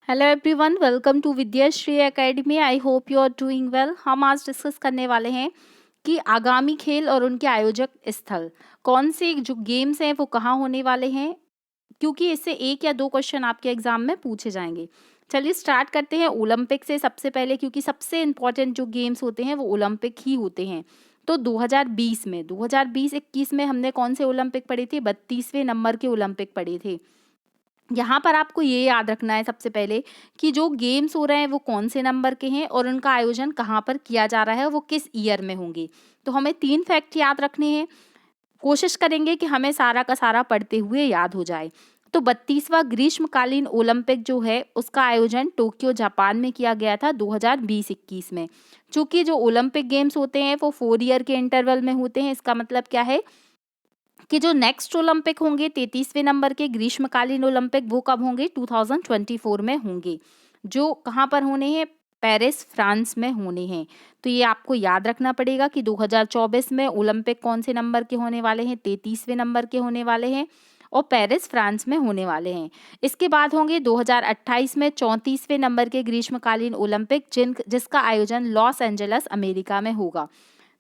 Hello everyone, welcome to Vidyashri academy. I hope you are doing well. हम आज discuss करने वाले हैं कि आगामी खेल और उनके आयोजक स्थल कौन से जो गेम्स हैं वो कहाँ होने वाले हैं, क्योंकि इससे एक या दो क्वेश्चन आपके एग्जाम में पूछे जाएंगे। चलिए स्टार्ट करते हैं ओलंपिक से सबसे पहले, क्योंकि सबसे इम्पोर्टेंट जो गेम्स होते हैं वो ओलंपिक ही होते हैं। तो 2020-21 में हमने कौन से ओलंपिक पढ़े थे? 32वें नंबर के ओलंपिक पढ़े थे। यहाँ पर आपको ये याद रखना है सबसे पहले कि जो गेम्स हो रहे हैं वो कौन से नंबर के हैं और उनका आयोजन कहाँ पर किया जा रहा है, वो किस ईयर में होंगे। तो हमें 3 फैक्ट याद रखने हैं। कोशिश करेंगे कि हमें सारा का सारा पढ़ते हुए याद हो जाए। तो 32वां ग्रीष्मकालीन ओलंपिक जो है उसका आयोजन टोक्यो जापान में किया गया था 2020-21 में। चूंकि जो ओलंपिक गेम्स होते हैं वो 4 ईयर के इंटरवल में होते हैं, इसका मतलब क्या है कि जो नेक्स्ट ओलंपिक होंगे 33वें नंबर के ग्रीष्मकालीन ओलंपिक वो कब होंगे? 2024 में होंगे, जो कहाँ पर होने हैं? पेरिस, फ्रांस में होने हैं। तो ये आपको याद रखना पड़ेगा कि 2024 में ओलंपिक कौन से नंबर के होने वाले हैं? 33वें नंबर के होने वाले हैं और पेरिस, फ्रांस में होने वाले हैं। इसके बाद होंगे 2028 में 34वें नंबर के ग्रीष्मकालीन ओलंपिक जिसका आयोजन लॉस एंजलस, अमेरिका में होगा।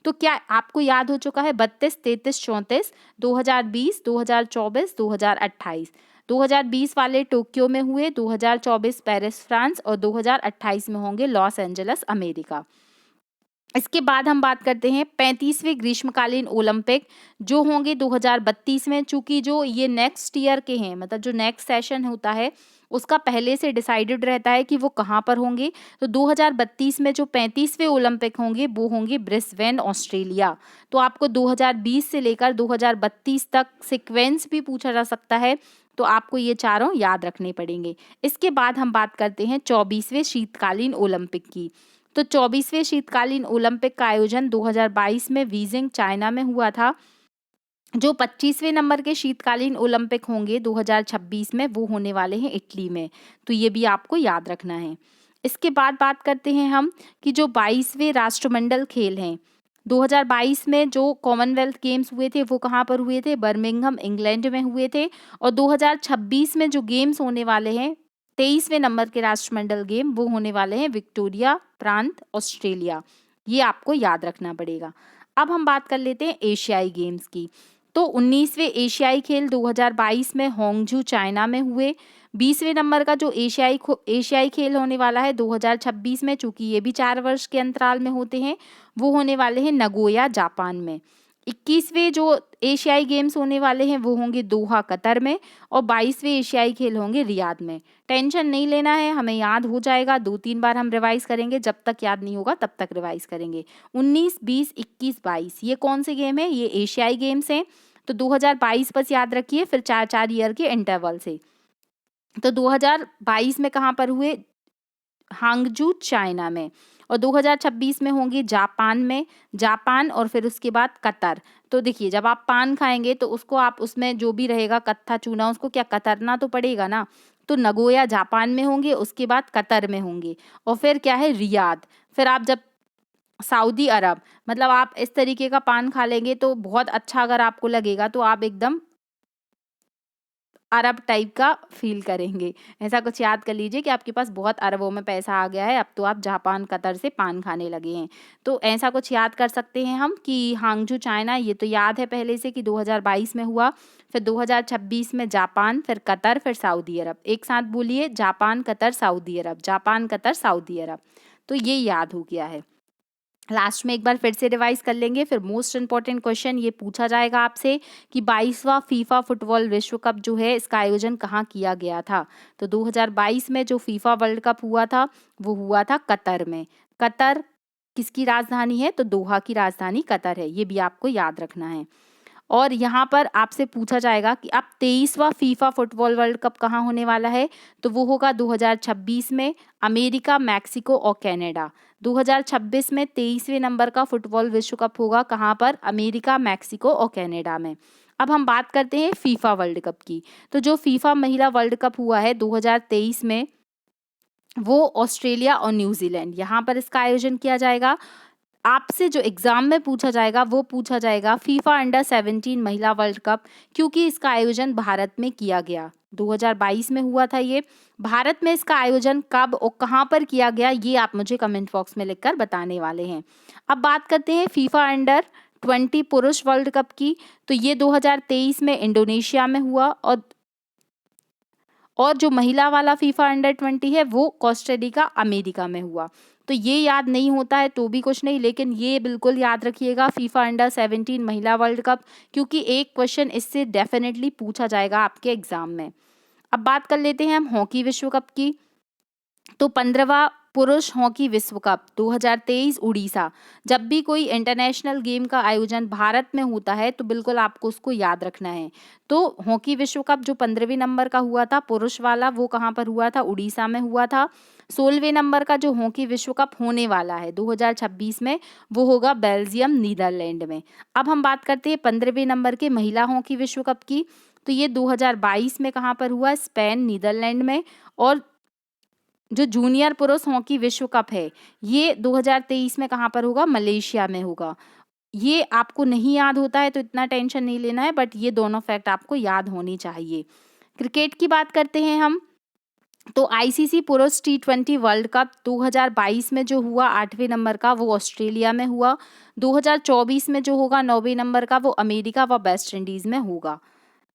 तो क्या आपको याद हो चुका है? 32, 33, 34, 2020, 2024, 2028। 2020 वाले टोक्यो में हुए, 2024 पेरिस, फ्रांस और 2028 में होंगे लॉस एंजलस, अमेरिका। इसके बाद हम बात करते हैं 35वें ग्रीष्मकालीन ओलंपिक जो होंगे 2032 में। चूंकि जो ये नेक्स्ट ईयर के हैं, मतलब जो नेक्स्ट सेशन होता है उसका पहले से डिसाइडेड रहता है कि वो कहाँ पर होंगे। तो 2032 में जो 35वें ओलंपिक होंगे वो होंगे ब्रिस्बेन, ऑस्ट्रेलिया। तो आपको 2020 से लेकर 2032 तक सीक्वेंस भी पूछा जा सकता है, तो आपको ये चारों याद रखने पड़ेंगे। इसके बाद हम बात करते हैं 24वें शीतकालीन ओलंपिक की। तो 24वें शीतकालीन ओलंपिक का आयोजन 2022 में बीजिंग, चाइना में हुआ था। जो 25वें नंबर के शीतकालीन ओलंपिक होंगे 2026 में वो होने वाले हैं इटली में। तो ये भी आपको याद रखना है। इसके बाद बात करते हैं हम कि जो 22वें राष्ट्रमंडल खेल हैं 2022 में जो कॉमनवेल्थ गेम्स हुए थे वो कहाँ पर हुए थे? बर्मिंघम, इंग्लैंड में हुए थे। और 2026 में जो गेम्स होने वाले हैं 23वें नंबर के राष्ट्रमंडल गेम वो होने वाले हैं विक्टोरिया प्रांत, ऑस्ट्रेलिया। ये आपको याद रखना पड़ेगा। अब हम बात कर लेते हैं एशियाई गेम्स की। तो 19वें एशियाई खेल 2022 में होंगजू, चाइना में हुए। 20वें नंबर का जो एशियाई खेल होने वाला है 2026 में, चूंकि ये भी 4 वर्ष के अंतराल में होते हैं, वो होने वाले हैं नगोया, जापान में। 21वें जो एशियाई गेम्स होने वाले हैं वो होंगे दोहा, कतर में। और 22वें एशियाई खेल होंगे रियाद में। टेंशन नहीं लेना है, हमें याद हो जाएगा। 2-3 बार हम रिवाइज करेंगे, जब तक याद नहीं होगा तब तक रिवाइज करेंगे। 19, 20, 21, 22 ये कौन से गेम है? ये एशियाई गेम्स हैं। तो 2022 बस याद रखिए, फिर 4-4 ईयर के इंटरवल से। तो 2022 में कहाँ पर हुए? हांगजू, चाइना में। और 2026 में होंगे जापान में, जापान और फिर उसके बाद कतर। तो देखिए, जब आप पान खाएंगे तो उसको आप उसमें जो भी रहेगा कत्था चूना उसको क्या कतरना तो पड़ेगा ना। तो नगोया जापान में होंगे, उसके बाद कतर में होंगे और फिर क्या है? रियाद। फिर आप जब सऊदी अरब, मतलब आप इस तरीके का पान खा लेंगे तो बहुत अच्छा अगर आपको लगेगा तो आप एकदम अरब टाइप का फ़ील करेंगे। ऐसा कुछ याद कर लीजिए कि आपके पास बहुत अरबों में पैसा आ गया है, अब तो आप जापान, कतर से पान खाने लगे हैं। तो ऐसा कुछ याद कर सकते हैं हम कि हांगजू, चाइना, ये तो याद है पहले से कि 2022 में हुआ। फिर 2026 में जापान, फिर कतर, फिर सऊदी अरब। एक साथ बोलिए, जापान, कतर, सऊदी अरब, जापान, कतर, सऊदी अरब। तो ये याद हो गया है। लास्ट में एक बार फिर से रिवाइज कर लेंगे। फिर मोस्ट इंपॉर्टेंट क्वेश्चन ये पूछा जाएगा आपसे कि 22वां फीफा फुटबॉल विश्व कप जो है इसका आयोजन कहाँ किया गया था? तो 2022 में जो फीफा वर्ल्ड कप हुआ था वो हुआ था कतर में। कतर किसकी राजधानी है? तो दोहा की राजधानी कतर है। ये भी आपको याद रखना है। और यहाँ पर आपसे पूछा जाएगा कि अब 23वां फीफा फुटबॉल वर्ल्ड कप कहाँ होने वाला है? तो वो होगा 2026 में, अमेरिका, मैक्सिको और कनाडा। 2026 में 23वें नंबर का फुटबॉल विश्व कप होगा, कहाँ पर? अमेरिका, मैक्सिको और कनाडा में। अब हम बात करते हैं फीफा वर्ल्ड कप की। तो जो फीफा महिला वर्ल्ड कप हुआ है 2023 में वो ऑस्ट्रेलिया और न्यूजीलैंड, यहाँ पर इसका आयोजन किया जाएगा। आपसे जो एग्जाम में पूछा जाएगा वो पूछा जाएगा फीफा अंडर 17 महिला वर्ल्ड कप, क्योंकि इसका आयोजन भारत में किया गया। 2022 में हुआ था ये। भारत में इसका आयोजन कब और कहाँ पर किया गया, ये आप मुझे कमेंट बॉक्स में लिखकर बताने वाले हैं। अब बात करते हैं फीफा अंडर 20 पुरुष वर्ल्ड कप की। तो ये 2023 में इंडोनेशिया में हुआ और जो महिला वाला फीफा अंडर 20 है वो कोस्टारिका अमेरिका में हुआ। तो ये याद नहीं होता है तो भी कुछ नहीं, लेकिन ये बिल्कुल याद रखिएगा फीफा अंडर 17 महिला वर्ल्ड कप, क्योंकि एक क्वेश्चन इससे डेफिनेटली पूछा जाएगा आपके एग्जाम में। अब बात कर लेते हैं हम हॉकी विश्व कप की। तो 15वां पुरुष हॉकी विश्व कप 2023 उड़ीसा। जब भी कोई इंटरनेशनल गेम का आयोजन भारत में होता है तो बिल्कुल आपको उसको याद रखना है। तो हॉकी विश्व कप जो 15वें नंबर का हुआ था पुरुष वाला, वो कहाँ पर हुआ था, उड़ीसा में हुआ था। 16वें नंबर का जो हॉकी विश्व कप होने वाला है 2026 में, वो होगा बेल्जियम नीदरलैंड में। अब हम बात करते हैं 15वें नंबर के महिला हॉकी विश्व कप की। तो ये 2022 में कहाँ पर हुआ, स्पेन नीदरलैंड में। और जो जूनियर पुरुष हॉकी विश्व कप है ये 2023 में कहाँ पर होगा, मलेशिया में होगा। ये आपको नहीं याद होता है तो इतना टेंशन नहीं लेना है, बट ये दोनों फैक्ट आपको याद होनी चाहिए। क्रिकेट की बात करते हैं हम। तो आईसीसी पुरुष T20 वर्ल्ड कप 2022 में जो हुआ 8वें नंबर का, वो ऑस्ट्रेलिया में हुआ। 2024 में जो होगा 9वें नंबर का, वो अमेरिका व वेस्ट इंडीज़ में होगा।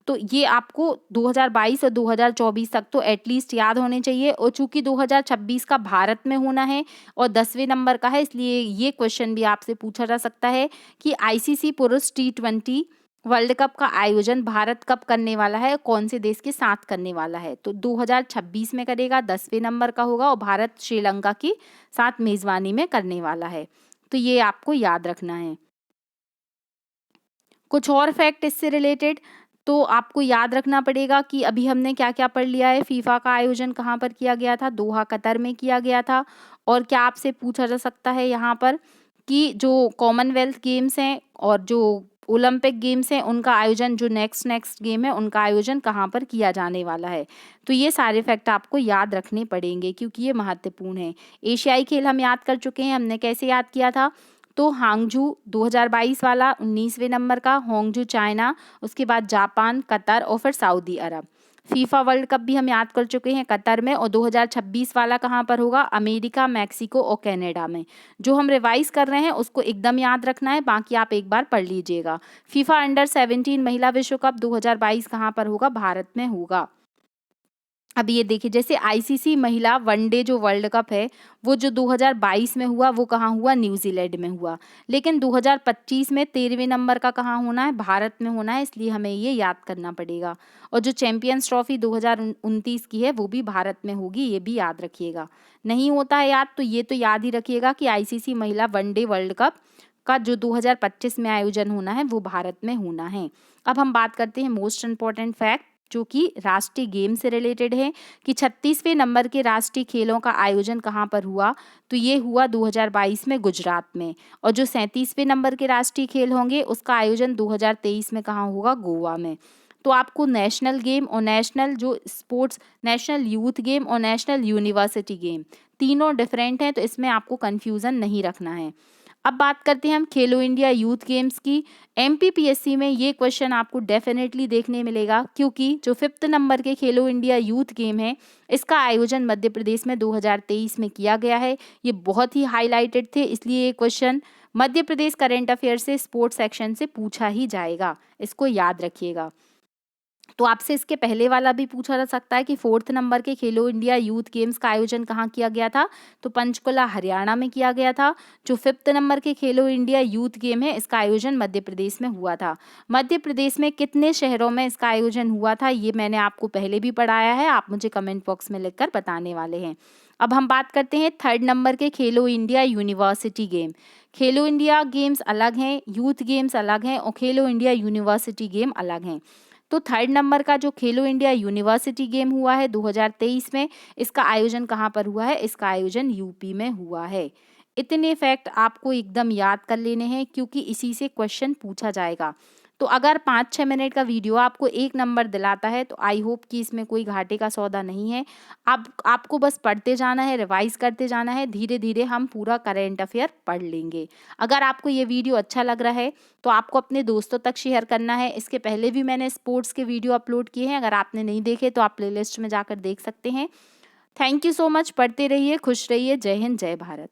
तो ये आपको 2022 और 2024 तक तो एटलीस्ट याद होने चाहिए। और चूंकि 2026 का भारत में होना है और 10वें नंबर का है, इसलिए ये क्वेश्चन भी आपसे पूछा जा सकता है कि आईसीसी पुरुष T20 वर्ल्ड कप का आयोजन भारत कब करने वाला है, कौन से देश के साथ करने वाला है। तो 2026 में करेगा, 10वें नंबर का होगा और भारत श्रीलंका की साथ मेजबानी में करने वाला है। तो ये आपको याद रखना है। कुछ और फैक्ट इससे रिलेटेड तो आपको याद रखना पड़ेगा कि अभी हमने क्या क्या पढ़ लिया है। फीफा का आयोजन कहाँ पर किया गया था, दोहा कतर में किया गया था। और क्या आपसे पूछा जा सकता है यहाँ पर कि जो कॉमनवेल्थ गेम्स हैं और जो ओलंपिक गेम्स हैं उनका आयोजन, जो नेक्स्ट गेम है उनका आयोजन कहाँ पर किया जाने वाला है। तो ये सारे फैक्ट आपको याद रखने पड़ेंगे क्योंकि ये महत्वपूर्ण है। एशियाई खेल हम याद कर चुके हैं, हमने कैसे याद किया था। तो हांगझू 2022 वाला 19वें नंबर का, होंगजू चाइना, उसके बाद जापान, कतर और फिर सऊदी अरब। फीफा वर्ल्ड कप भी हम याद कर चुके हैं कतर में। और 2026 वाला कहाँ पर होगा, अमेरिका, मैक्सिको और कनाडा में। जो हम रिवाइज कर रहे हैं उसको एकदम याद रखना है, बाकी आप एक बार पढ़ लीजिएगा। फीफा अंडर 17 महिला विश्व कप 2022 कहाँ पर होगा, भारत में होगा। अब ये देखिए, जैसे आईसीसी महिला वनडे जो वर्ल्ड कप है वो जो 2022 में हुआ वो कहाँ हुआ, न्यूजीलैंड में हुआ। लेकिन 2025 में 13वें नंबर का कहाँ होना है, भारत में होना है, इसलिए हमें ये याद करना पड़ेगा। और जो चैंपियंस ट्रॉफी 2029 की है वो भी भारत में होगी, ये भी याद रखिएगा। नहीं होता है याद तो ये तो याद ही रखिएगा कि आईसीसी महिला वनडे वर्ल्ड कप का जो 2025 में आयोजन होना है वो भारत में होना है। अब हम बात करते हैं मोस्ट इम्पॉर्टेंट फैक्ट जो कि राष्ट्रीय गेम से रिलेटेड है कि 36वें नंबर के राष्ट्रीय खेलों का आयोजन कहाँ पर हुआ। तो ये हुआ 2022 में गुजरात में। और जो 37वें नंबर के राष्ट्रीय खेल होंगे उसका आयोजन 2023 में कहाँ होगा, गोवा में। तो आपको नेशनल गेम और नेशनल जो स्पोर्ट्स, नेशनल यूथ गेम और नेशनल यूनिवर्सिटी गेम तीनों डिफरेंट हैं, तो इसमें आपको कन्फ्यूज़न नहीं रखना है। अब बात करते हैं हम खेलो इंडिया यूथ गेम्स की। एमपीपीएससी में ये क्वेश्चन आपको डेफिनेटली देखने मिलेगा क्योंकि जो 5th नंबर के खेलो इंडिया यूथ गेम है इसका आयोजन मध्य प्रदेश में 2023 में किया गया है। ये बहुत ही हाईलाइटेड थे, इसलिए ये question Madhya Pradesh current affair से स्पोर्ट्स सेक्शन से पूछा ही जाएगा, इसको याद रखिएगा। तो आपसे इसके पहले वाला भी पूछा जा सकता है कि 4th नंबर के खेलो इंडिया यूथ गेम्स का आयोजन कहाँ किया गया था, तो पंचकुला हरियाणा में किया गया था। जो 5th नंबर के खेलो इंडिया यूथ गेम है इसका आयोजन मध्य प्रदेश में हुआ था। मध्य प्रदेश में कितने शहरों में इसका आयोजन हुआ था ये मैंने आपको पहले भी पढ़ाया है, आप मुझे कमेंट बॉक्स में लिखकर बताने वाले हैं। अब हम बात करते हैं 3rd नंबर के खेलो इंडिया यूनिवर्सिटी गेम। खेलो इंडिया गेम्स अलग हैं, यूथ गेम्स अलग हैं और खेलो इंडिया यूनिवर्सिटी गेम अलग हैं। तो 3rd नंबर का जो खेलो इंडिया यूनिवर्सिटी गेम हुआ है 2023 में, इसका आयोजन कहाँ पर हुआ है, इसका आयोजन यूपी में हुआ है। इतने फैक्ट आपको एकदम याद कर लेने हैं क्योंकि इसी से क्वेश्चन पूछा जाएगा। तो अगर 5-6 मिनट का वीडियो आपको 1 नंबर दिलाता है तो आई होप कि इसमें कोई घाटे का सौदा नहीं है। आपको बस पढ़ते जाना है, रिवाइज़ करते जाना है, धीरे-धीरे हम पूरा करंट अफ़ेयर पढ़ लेंगे। अगर आपको ये वीडियो अच्छा लग रहा है तो आपको अपने दोस्तों तक शेयर करना है। इसके पहले भी मैंने स्पोर्ट्स के वीडियो अपलोड किए हैं, अगर आपने नहीं देखे तो आप प्लेलिस्ट में जाकर देख सकते हैं। Thank you so much. पढ़ते रहिए, खुश रहिए। जय हिंद, जय भारत।